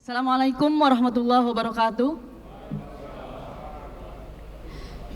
Assalamualaikum warahmatullahi wabarakatuh.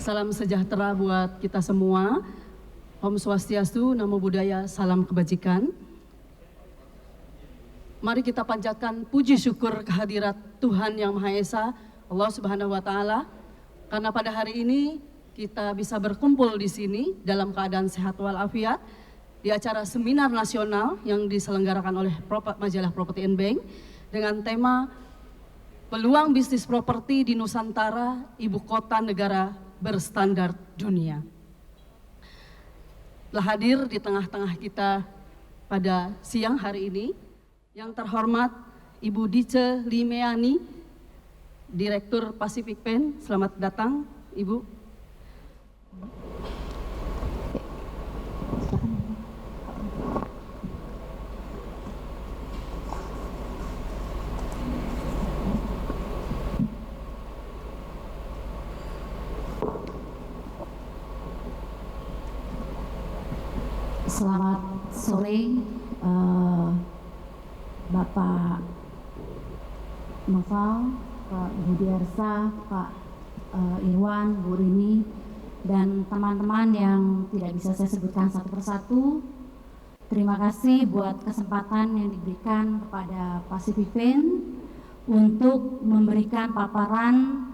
Salam sejahtera buat kita semua. Om Swastiastu, Namo Buddhaya, salam kebajikan. Mari kita panjatkan puji syukur kehadirat Tuhan Yang Maha Esa, Allah Subhanahu wa Ta'ala, karena pada hari ini kita bisa berkumpul di sini dalam keadaan sehat walafiat di acara seminar nasional yang diselenggarakan oleh majalah Property and Bank dengan tema Peluang Bisnis Properti di Nusantara, Ibu Kota Negara Berstandar Dunia. Telah hadir di tengah-tengah kita pada siang hari ini yang terhormat Ibu Dice Limeani, Direktur Pacific Pen. Selamat datang, Ibu. Selamat sore, Bapak Noval, Pak Budiarsa, Pak Irwan, Bu Rini, dan teman-teman yang tidak bisa saya sebutkan satu persatu. Terima kasih buat kesempatan yang diberikan kepada Pacific Pen untuk memberikan paparan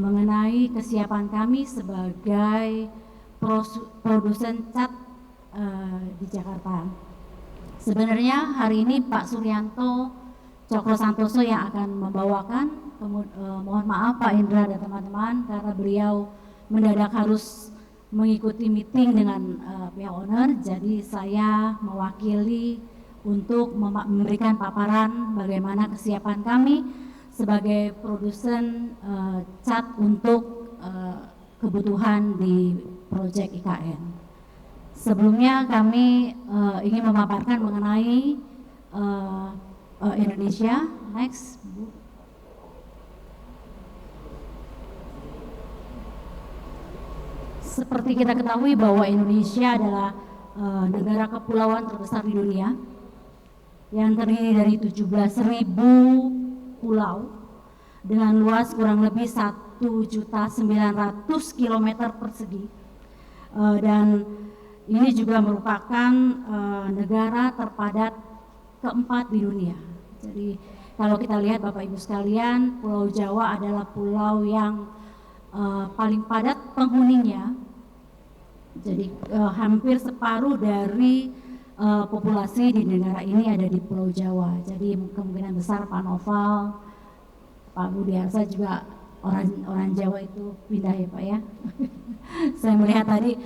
mengenai kesiapan kami sebagai produsen cat di Jakarta. Sebenarnya hari ini Pak Suryanto Cokro Santoso yang akan membawakan. Mohon maaf Pak Indra dan teman-teman karena beliau mendadak harus mengikuti meeting dengan pihak owner. Jadi saya mewakili untuk memberikan paparan bagaimana kesiapan kami sebagai produsen cat untuk kebutuhan di proyek IKN. Sebelumnya kami ingin memaparkan mengenai Indonesia. Next, Bu. Seperti kita ketahui bahwa Indonesia adalah negara kepulauan terbesar di dunia yang terdiri dari 17.000 pulau dengan luas kurang lebih 1.900.000 km persegi, dan ini juga merupakan negara terpadat keempat di dunia. Jadi kalau kita lihat Bapak Ibu sekalian, Pulau Jawa adalah pulau yang paling padat penghuninya. Jadi hampir separuh dari populasi di negara ini ada di Pulau Jawa. Jadi kemungkinan besar Pak Noval, Pak Budiarsa juga orang Jawa itu pindah ya Pak ya. Saya melihat tadi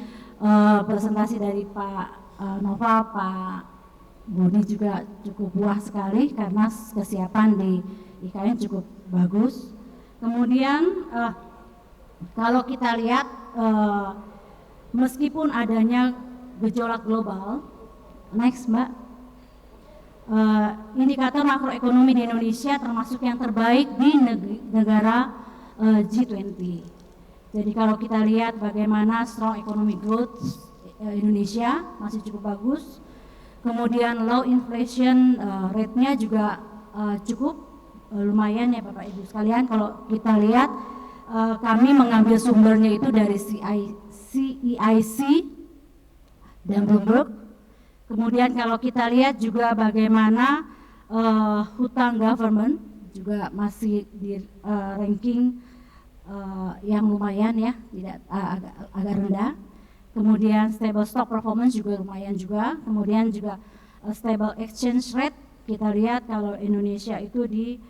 presentasi dari Pak Noval, Pak Budi juga cukup puas sekali karena kesiapan di IKN cukup bagus. Kemudian kalau kita lihat meskipun adanya gejolak global, next Mbak, indikator makroekonomi di Indonesia termasuk yang terbaik di negara G20. Jadi kalau kita lihat bagaimana strong economic growth Indonesia masih cukup bagus. Kemudian low inflation rate-nya juga cukup lumayan ya Bapak Ibu sekalian. Kalau kita lihat kami mengambil sumbernya itu dari CEIC dan Bloomberg. Kemudian kalau kita lihat juga bagaimana hutang government juga masih di ranking yang lumayan ya, tidak agak rendah. Kemudian stable stock performance juga lumayan juga. Kemudian juga stable exchange rate, kita lihat kalau Indonesia itu di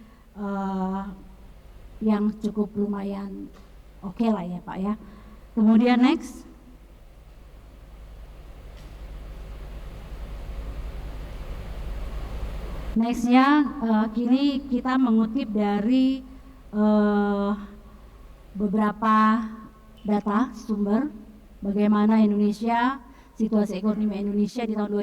yang cukup lumayan oke lah ya Pak ya. Kemudian next. Nextnya kini kita mengutip dari beberapa data sumber bagaimana Indonesia, situasi ekonomi Indonesia di tahun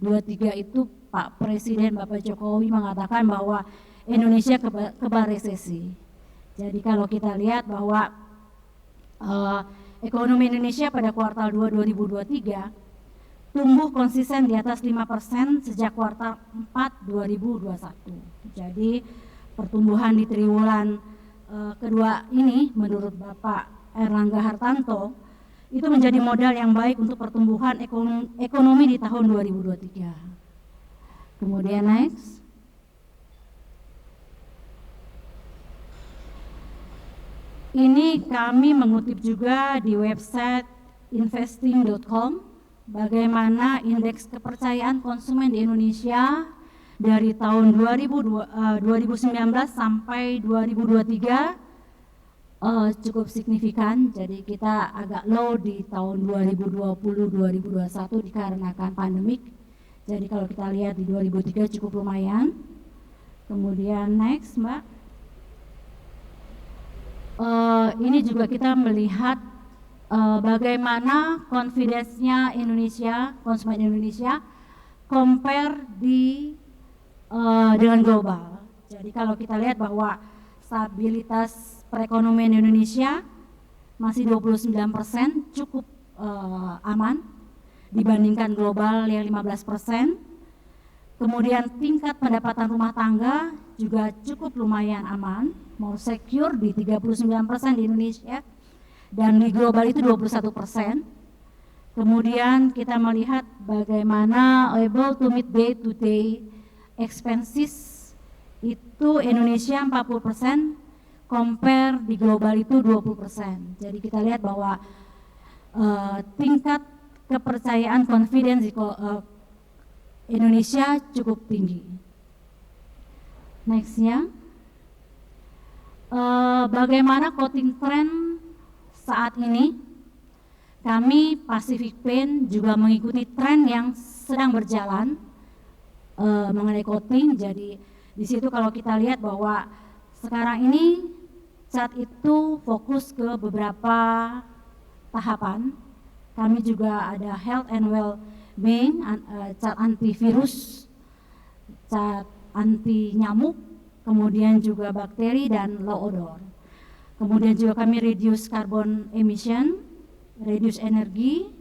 2023 itu Pak Presiden Bapak Jokowi mengatakan bahwa Indonesia kebal resesi. Jadi kalau kita lihat bahwa ekonomi Indonesia pada kuartal 2 2023 tumbuh konsisten di atas 5% sejak kuartal 4 2021. Jadi pertumbuhan di triwulan kedua ini menurut Bapak Erlangga Hartanto itu menjadi modal yang baik untuk pertumbuhan ekonomi di tahun 2023. Kemudian next. Ini kami mengutip juga di website investing.com bagaimana indeks kepercayaan konsumen di Indonesia dari tahun 2019 sampai 2023 cukup signifikan. Jadi kita agak low di tahun 2020-2021 dikarenakan pandemik. Jadi kalau kita lihat di 2003 cukup lumayan. Kemudian next Mbak. Ini juga kita melihat bagaimana confidence-nya Indonesia, konsumen Indonesia compare dengan global. Jadi kalau kita lihat bahwa stabilitas perekonomian Indonesia masih 29%, cukup aman dibandingkan global yang 15%. Kemudian tingkat pendapatan rumah tangga juga cukup lumayan aman, more secure di 39% di Indonesia dan di global itu 21%. Kemudian kita melihat bagaimana able to meet day to day expenses itu Indonesia 40%, compare di global itu 20%. Jadi kita lihat bahwa tingkat kepercayaan confidence di Indonesia cukup tinggi. Nextnya, bagaimana quoting trend saat ini? Kami Pacific Paint juga mengikuti tren yang sedang berjalan mengenai quoting. Jadi di situ kalau kita lihat bahwa sekarang ini cat itu fokus ke beberapa tahapan. Kami juga ada health and well-being, cat antivirus, cat anti nyamuk, kemudian juga bakteri dan low odor. Kemudian juga kami reduce carbon emission, reduce energy,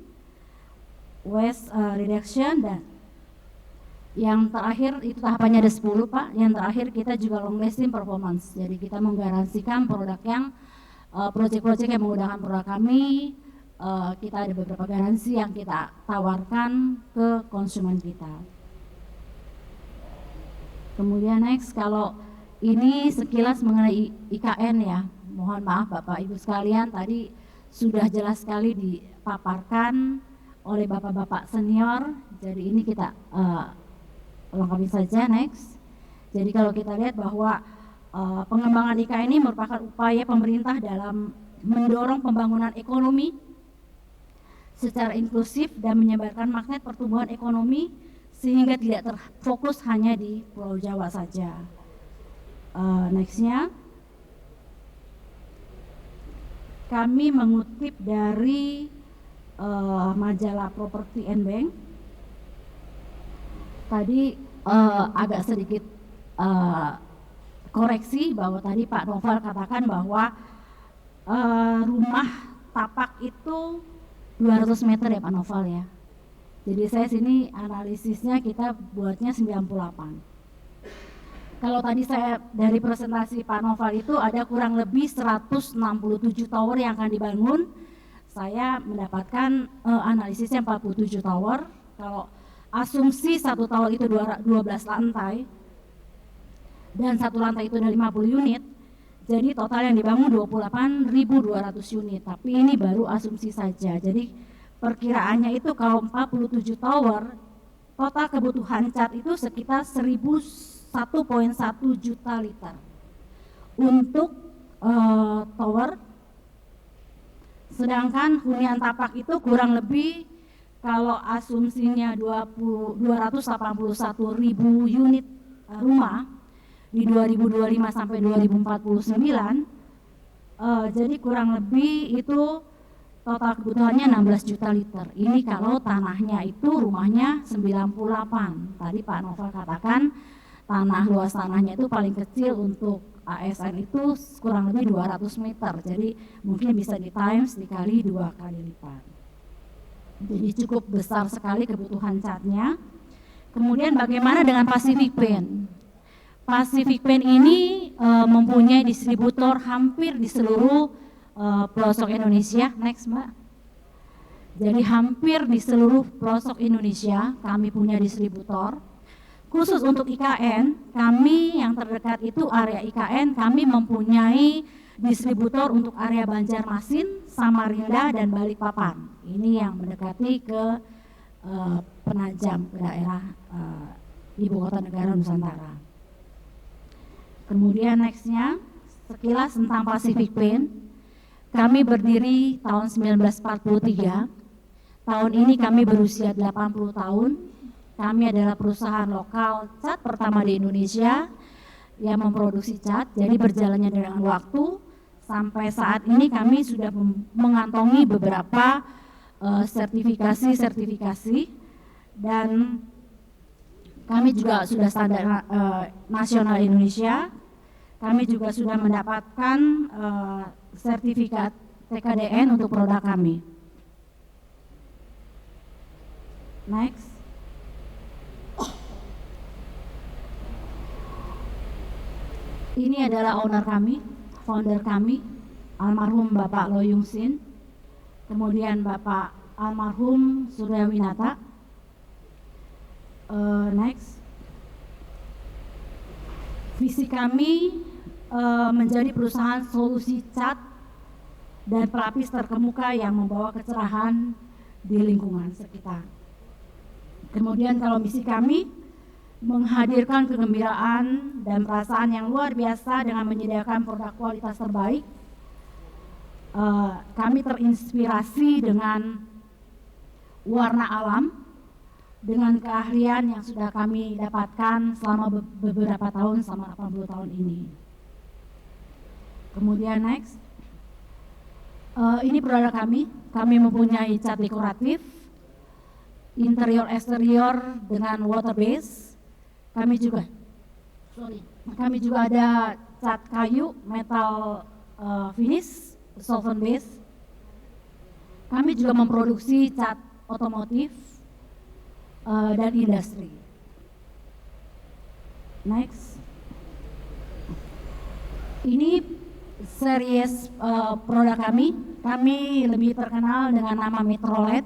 waste reduction, dan yang terakhir itu tahapannya ada 10 Pak. Yang terakhir kita juga long lasting performance. Jadi kita menggaransikan produk yang proyek-proyek yang menggunakan produk kami, kita ada beberapa garansi yang kita tawarkan ke konsumen kita. Kemudian next, kalau ini sekilas mengenai IKN ya, mohon maaf Bapak Ibu sekalian, tadi sudah jelas sekali dipaparkan oleh Bapak-Bapak senior. Jadi ini kita lengkapi saja next. Jadi kalau kita lihat bahwa pengembangan IKN ini merupakan upaya pemerintah dalam mendorong pembangunan ekonomi secara inklusif dan menyebarkan magnet pertumbuhan ekonomi sehingga tidak terfokus hanya di Pulau Jawa saja. Nextnya, kami mengutip dari majalah Property and Bank. Tadi agak sedikit koreksi bahwa tadi Pak Novel katakan bahwa rumah tapak itu 200 meter ya Pak Novel ya. Jadi saya sini analisisnya kita buatnya 98. Kalau tadi saya dari presentasi Pak Novel itu ada kurang lebih 167 tower yang akan dibangun. Saya mendapatkan analisisnya 47 tower. Kalau asumsi satu tower itu 12 lantai dan satu lantai itu ada 50 unit, jadi total yang dibangun 28.200 unit. Tapi ini baru asumsi saja. Jadi perkiraannya itu kalau 47 tower, total kebutuhan cat itu sekitar 1,1 juta liter untuk tower. Sedangkan hunian tapak itu kurang lebih kalau asumsinya 281.000 unit rumah di 2025 sampai 2049, jadi kurang lebih itu total kebutuhannya 16 juta liter. Ini kalau tanahnya itu rumahnya 98. Tadi Pak Novel katakan luas tanahnya itu paling kecil untuk ASN itu kurang lebih 200 meter. Jadi mungkin bisa di times dikali 2 kali lipat. Jadi cukup besar sekali kebutuhan catnya. Kemudian bagaimana dengan Pacific Paint? Pacific Paint ini mempunyai distributor hampir di seluruh pelosok Indonesia. Next, Mbak. Jadi hampir di seluruh pelosok Indonesia kami punya distributor. Khusus untuk IKN, kami yang terdekat itu area IKN, kami mempunyai distributor untuk area Banjarmasin, Samarinda, dan Balikpapan. Ini yang mendekati ke Penajam, ke daerah ibu kota negara Nusantara. Kemudian nextnya, sekilas tentang Pacific Paint. Kami berdiri tahun 1943. Tahun ini kami berusia 80 tahun. Kami adalah perusahaan lokal cat pertama di Indonesia yang memproduksi cat. Jadi berjalannya dengan waktu, sampai saat ini kami sudah mengantongi beberapa sertifikasi dan kami juga sudah standar nasional Indonesia. Kami juga sudah mendapatkan sertifikat TKDN untuk produk kami. Next. Ini adalah owner kami, founder kami, almarhum Bapak Loyung Sin, kemudian Bapak almarhum Surya Winata. Next. Visi kami menjadi perusahaan solusi cat dan pelapis terkemuka yang membawa kecerahan di lingkungan sekitar. Kemudian kalau misi kami menghadirkan kegembiraan dan perasaan yang luar biasa dengan menyediakan produk kualitas terbaik. Kami terinspirasi dengan warna alam, dengan keahlian yang sudah kami dapatkan selama beberapa tahun, selama 80 tahun ini. Kemudian next, ini produk kami mempunyai cat dekoratif, interior eksterior dengan water base. Kami juga ada cat kayu, metal finish, solvent base. Kami juga memproduksi cat otomotif dan industri. Next. Ini series produk kami. Kami lebih terkenal dengan nama Metrolet.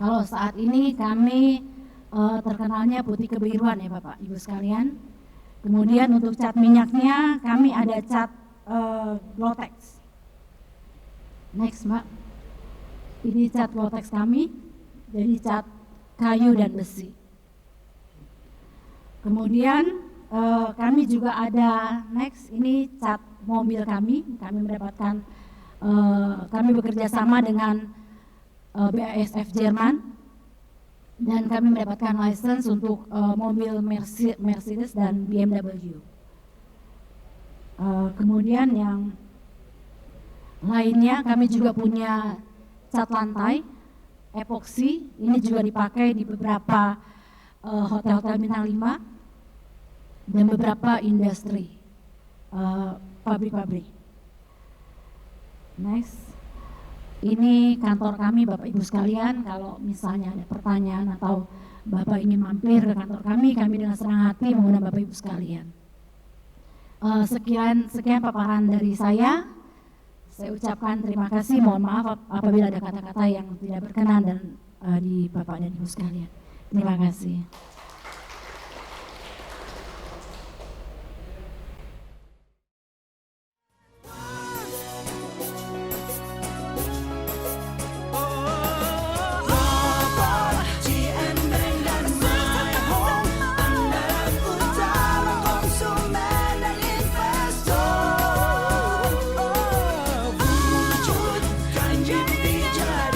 Kalau saat ini kami terkenalnya putih kebiruan ya Bapak Ibu sekalian. Kemudian untuk cat minyaknya kami ada cat Glotex. Next Mbak. Ini cat Glotex kami. Jadi cat kayu dan besi. Kemudian kami juga ada next, ini cat mobil kami mendapatkan, kami bekerja sama dengan BASF Jerman dan kami mendapatkan license untuk mobil Mercedes dan BMW. Kemudian yang lainnya kami juga punya cat lantai epoksi, ini juga dipakai di beberapa hotel-hotel bintang 5 dan beberapa industri, pabrik-pabrik. Next, ini kantor kami Bapak Ibu sekalian. Kalau misalnya ada pertanyaan atau Bapak ingin mampir ke kantor kami dengan senang hati mengundang Bapak Ibu sekalian. Sekian paparan dari saya. Saya ucapkan terima kasih, mohon maaf apabila ada kata-kata yang tidak berkenan dan di Bapak dan Ibu sekalian. Terima kasih. Wujudkan mimpi jadi